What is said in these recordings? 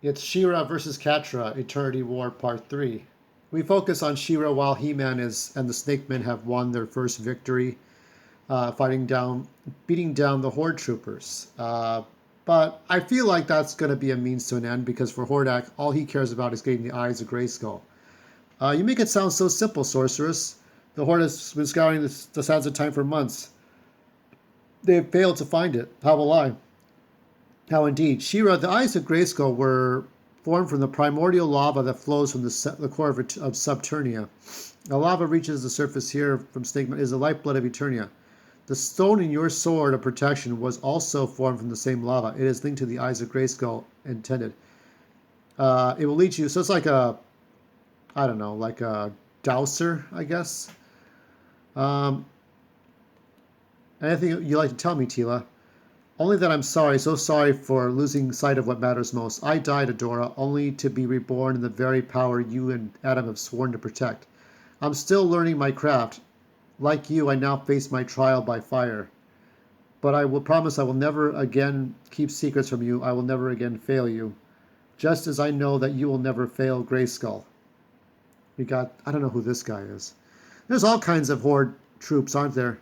It's She-Ra versus Catra, Eternity War Part 3. We focus on She-Ra while He-Man is and the Snake Men have won their first victory, beating down the Horde troopers. But I feel like that's going to be a means to an end because for Hordak, all he cares about is getting the eyes of Grayskull. You make it sound so simple, Sorceress. The Horde has been scouring the sands of time for months. They have failed to find it. How will I? How indeed. She-Ra, the eyes of Grayskull were formed from the primordial lava that flows from the core of Subternia. The lava reaches the surface here from Snake is the lifeblood of Eternia. The stone in your sword of protection was also formed from the same lava. It is linked to the eyes of Grayskull intended. It will lead you, so it's like I don't know, like a dowser, I guess. Um, Anything you'd like to tell me, Tila? Only that I'm sorry, so sorry for losing sight of what matters most. I died, Adora, only to be reborn in the very power you and Adam have sworn to protect. I'm still learning my craft. Like you, I now face my trial by fire. But I will promise I will never again keep secrets from you. I will never again fail you. Just as I know that you will never fail Grayskull. We got, I don't know who this guy is. There's all kinds of Horde troops, aren't there?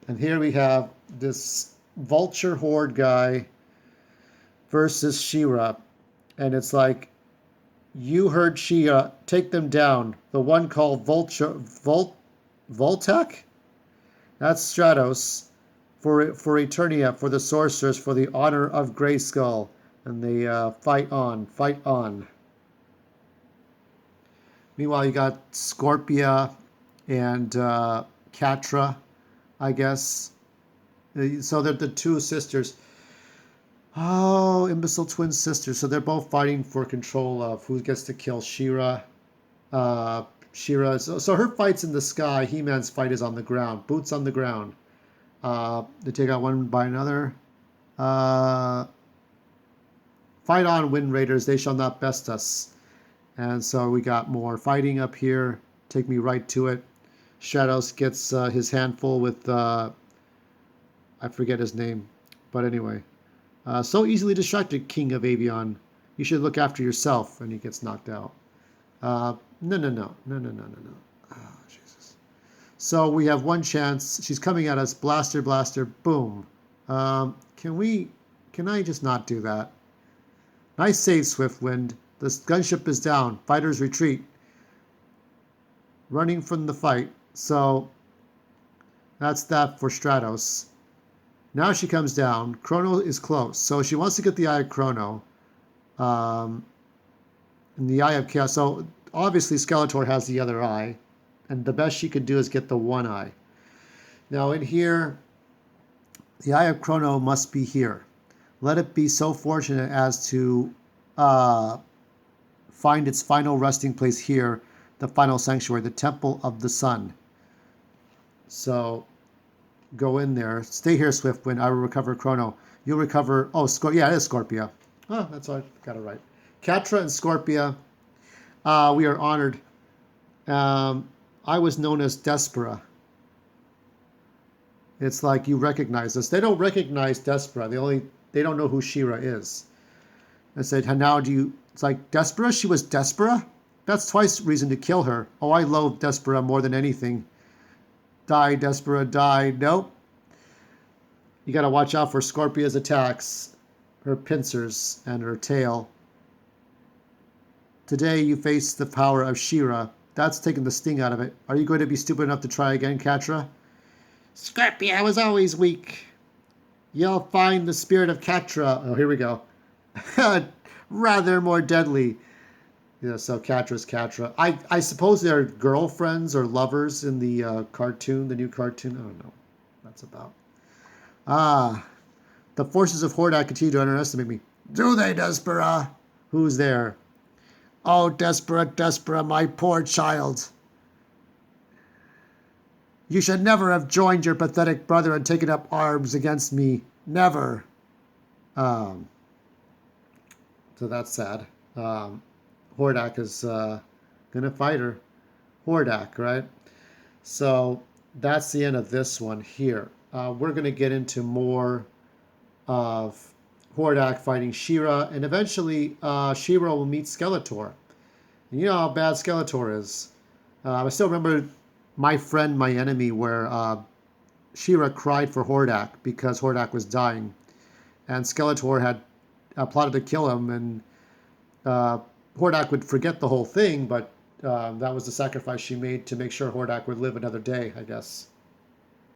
And here we have this Vulture Horde guy versus She-Ra. And it's like, you heard She-Ra, take them down. The one called Voltec? That's Stratos. For Eternia, for the sorcerers, for the honor of Grayskull. And they fight on, fight on. Meanwhile, you got Scorpia and Catra, I guess. So they're the two sisters. Oh, imbecile twin sisters. So they're both fighting for control of who gets to kill She-Ra. She-Ra. So her fight's in the sky. He-Man's fight is on the ground. Boots on the ground. They take out one by another. Fight on, Wind Raiders. They shall not best us. And so we got more fighting up here. Take me right to it. Stratos gets his handful with, I forget his name. But anyway. So easily distracted, King of Avion. You should look after yourself. And he gets knocked out. No. Oh, Jesus. So we have one chance. She's coming at us. Blaster, blaster, boom. Can I just not do that? Nice save, Swiftwind. The gunship is down. Fighters retreat. Running from the fight. So that's that for Stratos. Now she comes down. Chrono is close. So she wants to get the eye of Chrono. And the eye of Chaos. So obviously Skeletor has the other eye. And the best she could do is get the one eye. Now in here, the eye of Chrono must be here. Let it be so fortunate as to find its final resting place here, the final sanctuary, the Temple of the Sun. So go in there. Stay here, Swiftwind. I will recover Chrono. You'll recover... Oh, yeah, it is Scorpia. Oh, that's why I got it right. Catra and Scorpia, we are honored. I was known as Despera. It's like you recognize us. They don't recognize Despera. They don't know who She-Ra is. I said, now do you... It's like, Despera? She was Despera? That's twice reason to kill her. Oh, I loathe Despera more than anything. Die, Despera, die. Nope. You got to watch out for Scorpia's attacks. Her pincers and her tail. Today you face the power of She-Ra. That's taking the sting out of it. Are you going to be stupid enough to try again, Catra? Scorpia was always weak. You'll find the spirit of Catra. Oh, here we go. Rather more deadly. Yeah, so Catra's Catra. I suppose they're girlfriends or lovers in the cartoon, the new cartoon. I don't know what that's about. The forces of Hordak continue to underestimate me. Do they, Despera? Who's there? Oh, Despera, my poor child. You should never have joined your pathetic brother and taken up arms against me. Never. So that's sad. Hordak is going to fight her. Hordak, right? So that's the end of this one here. We're going to get into more of Hordak fighting She-Ra, and eventually She-Ra will meet Skeletor. And you know how bad Skeletor is. I still remember My Friend, My Enemy, where She-Ra cried for Hordak because Hordak was dying, and Skeletor had plotted to kill him, and uh, Hordak would forget the whole thing, but that was the sacrifice she made to make sure Hordak would live another day, I guess.